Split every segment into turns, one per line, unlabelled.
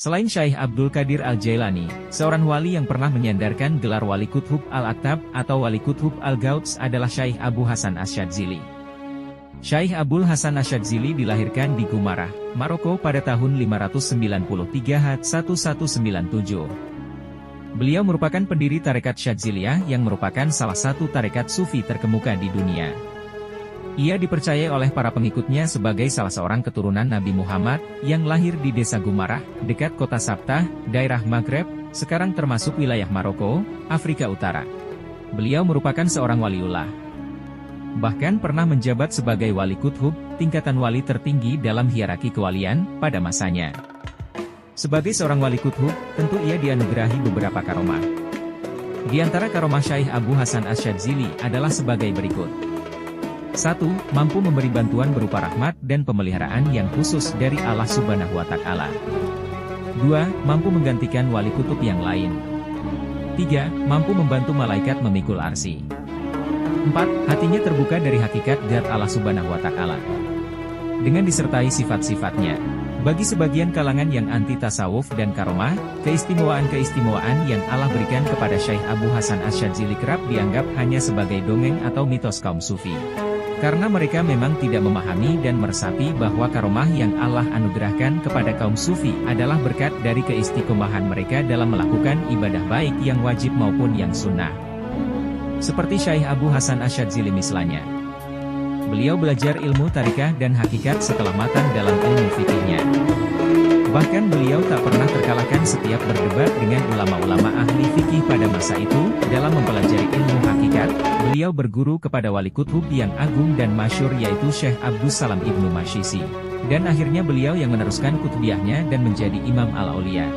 Selain Syekh Abdul Qadir Al-Jailani, seorang wali yang pernah menyandarkan gelar Wali Qutb Al-Aktab atau Wali Qutb Al-Gauts adalah Syekh Abu Hasan Asyadzili. Syekh Abdul Hasan Asyadzili dilahirkan di Gumarah, Maroko pada tahun 593 1197. Beliau merupakan pendiri tarekat Syadziliyah yang merupakan salah satu tarekat sufi terkemuka di dunia. Ia dipercaya oleh para pengikutnya sebagai salah seorang keturunan Nabi Muhammad, yang lahir di desa Gumarah, dekat kota Sabtah, daerah Maghreb, sekarang termasuk wilayah Maroko, Afrika Utara. Beliau merupakan seorang waliullah. Bahkan pernah menjabat sebagai wali qutb, tingkatan wali tertinggi dalam hierarki kewalian, pada masanya. Sebagai seorang wali qutb, tentu ia dianugerahi beberapa karomah. Di antara karomah Syekh Abu Hasan Asyadzili adalah sebagai berikut. 1. Mampu memberi bantuan berupa rahmat dan pemeliharaan yang khusus dari Allah Subhanahu wa Ta'ala. 2. Mampu menggantikan wali kutub yang lain. 3. Mampu membantu malaikat memikul arsy. 4. Hatinya terbuka dari hakikat zat Allah Subhanahu wa Ta'ala, dengan disertai sifat-sifatnya. Bagi sebagian kalangan yang anti tasawuf dan karomah, keistimewaan-keistimewaan yang Allah berikan kepada Syekh Abu Hasan Asyadzili kerap dianggap hanya sebagai dongeng atau mitos kaum sufi. Karena mereka memang tidak memahami dan meresapi bahwa karomah yang Allah anugerahkan kepada kaum sufi adalah berkat dari keistiqomahan mereka dalam melakukan ibadah baik yang wajib maupun yang sunnah. Seperti Syekh Abu Hasan Asyadzili misalnya. Beliau belajar ilmu tarikah dan hakikat setelah matang dalam ilmu fikihnya. Bahkan beliau tak pernah terkalahkan setiap berdebat dengan ulama-ulama ahli fikih pada masa itu. Dalam mempelajari ilmu hakikat, beliau berguru kepada wali qutb yang agung dan masyhur yaitu Syekh Abdus Salam Ibnu Masyisi. Dan akhirnya beliau yang meneruskan kutubiyahnya dan menjadi Imam Al-Aulia.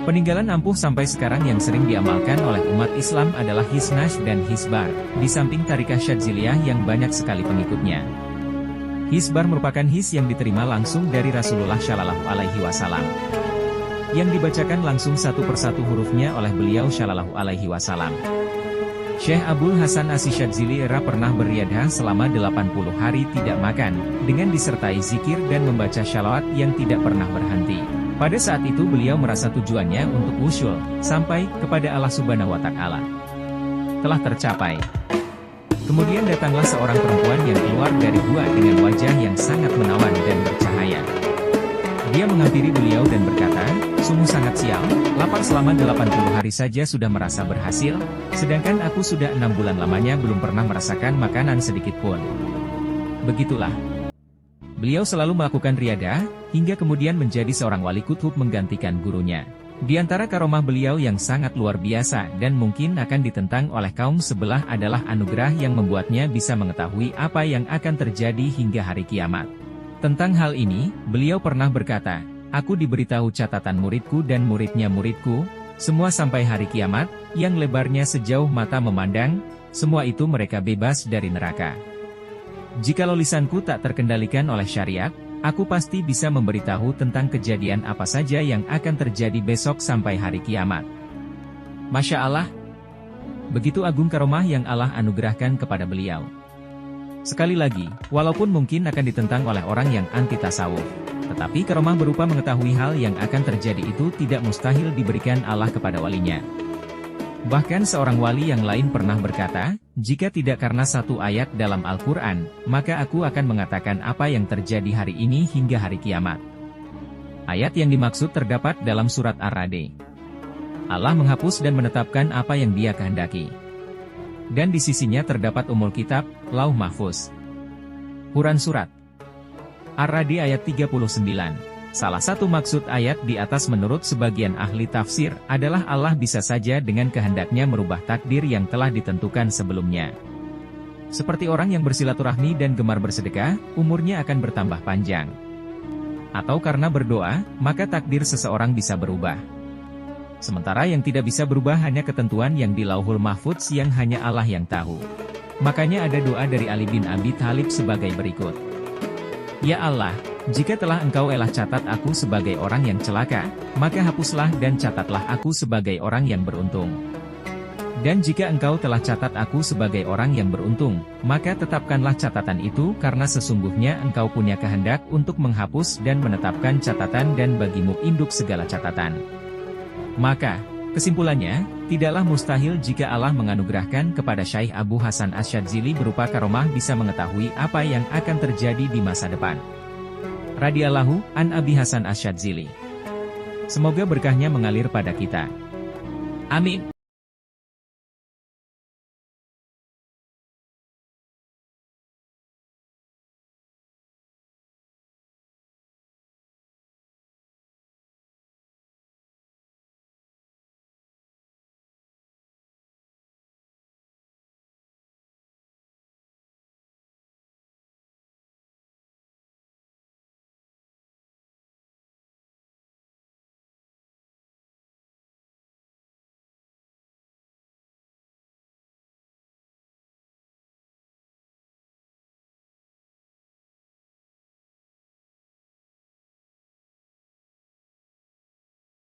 Peninggalan ampuh sampai sekarang yang sering diamalkan oleh umat Islam adalah Hisnash dan Hisbar, di samping tarikah Syadziliyah yang banyak sekali pengikutnya. Hisbar merupakan his yang diterima langsung dari Rasulullah Shallallahu Alaihi Wasallam, yang dibacakan langsung satu persatu hurufnya oleh beliau Shallallahu Alaihi Wasallam. Syekh Abdul Hasan Asyadzili pernah beriadah selama 80 hari tidak makan, dengan disertai zikir dan membaca shalawat yang tidak pernah berhenti. Pada saat itu beliau merasa tujuannya untuk wusul, sampai kepada Allah Subhanahu wa Ta'ala telah tercapai. Kemudian datanglah seorang perempuan yang keluar dari gua dengan wajah yang sangat menawan dan bercahaya. Dia menghampiri beliau dan berkata, "Sungguh sangat sial, lapar selama 80 hari saja sudah merasa berhasil, sedangkan aku sudah 6 bulan lamanya belum pernah merasakan makanan sedikit pun." Begitulah. Beliau selalu melakukan riadah, hingga kemudian menjadi seorang wali qutb menggantikan gurunya. Di antara karomah beliau yang sangat luar biasa dan mungkin akan ditentang oleh kaum sebelah adalah anugerah yang membuatnya bisa mengetahui apa yang akan terjadi hingga hari kiamat. Tentang hal ini, beliau pernah berkata, "Aku diberitahu catatan muridku dan muridnya muridku, semua sampai hari kiamat, yang lebarnya sejauh mata memandang, semua itu mereka bebas dari neraka. Jikalau lisanku tak terkendalikan oleh syariat, aku pasti bisa memberitahu tentang kejadian apa saja yang akan terjadi besok sampai hari kiamat." Masya Allah. Begitu agung karomah yang Allah anugerahkan kepada beliau. Sekali lagi, walaupun mungkin akan ditentang oleh orang yang anti tasawuf, tetapi karomah berupa mengetahui hal yang akan terjadi itu tidak mustahil diberikan Allah kepada walinya. Bahkan seorang wali yang lain pernah berkata, "Jika tidak karena satu ayat dalam Al-Quran, maka aku akan mengatakan apa yang terjadi hari ini hingga hari kiamat." Ayat yang dimaksud terdapat dalam surat Ar-Ra'd. Allah menghapus dan menetapkan apa yang Dia kehendaki. Dan di sisinya terdapat Ummul Kitab, Lauh Mahfuz. Quran Surat Ar-Ra'd ayat 39. Salah satu maksud ayat di atas menurut sebagian ahli tafsir, adalah Allah bisa saja dengan kehendaknya merubah takdir yang telah ditentukan sebelumnya. Seperti orang yang bersilaturahmi dan gemar bersedekah, umurnya akan bertambah panjang. Atau karena berdoa, maka takdir seseorang bisa berubah. Sementara yang tidak bisa berubah hanya ketentuan yang di Lauhul Mahfuz yang hanya Allah yang tahu. Makanya ada doa dari Ali bin Abi Thalib sebagai berikut. "Ya Allah, jika telah Engkau catat aku sebagai orang yang celaka, maka hapuslah dan catatlah aku sebagai orang yang beruntung. Dan jika engkau telah catat aku sebagai orang yang beruntung, maka tetapkanlah catatan itu karena sesungguhnya engkau punya kehendak untuk menghapus dan menetapkan catatan dan bagimu induk segala catatan. Maka, kesimpulannya, tidaklah mustahil jika Allah menganugerahkan kepada Syekh Abu Hasan Asyadzili berupa karomah bisa mengetahui apa yang akan terjadi di masa depan. Radhiyallahu an Abi Hasan Asyadzili. Semoga berkahnya mengalir pada kita. Amin.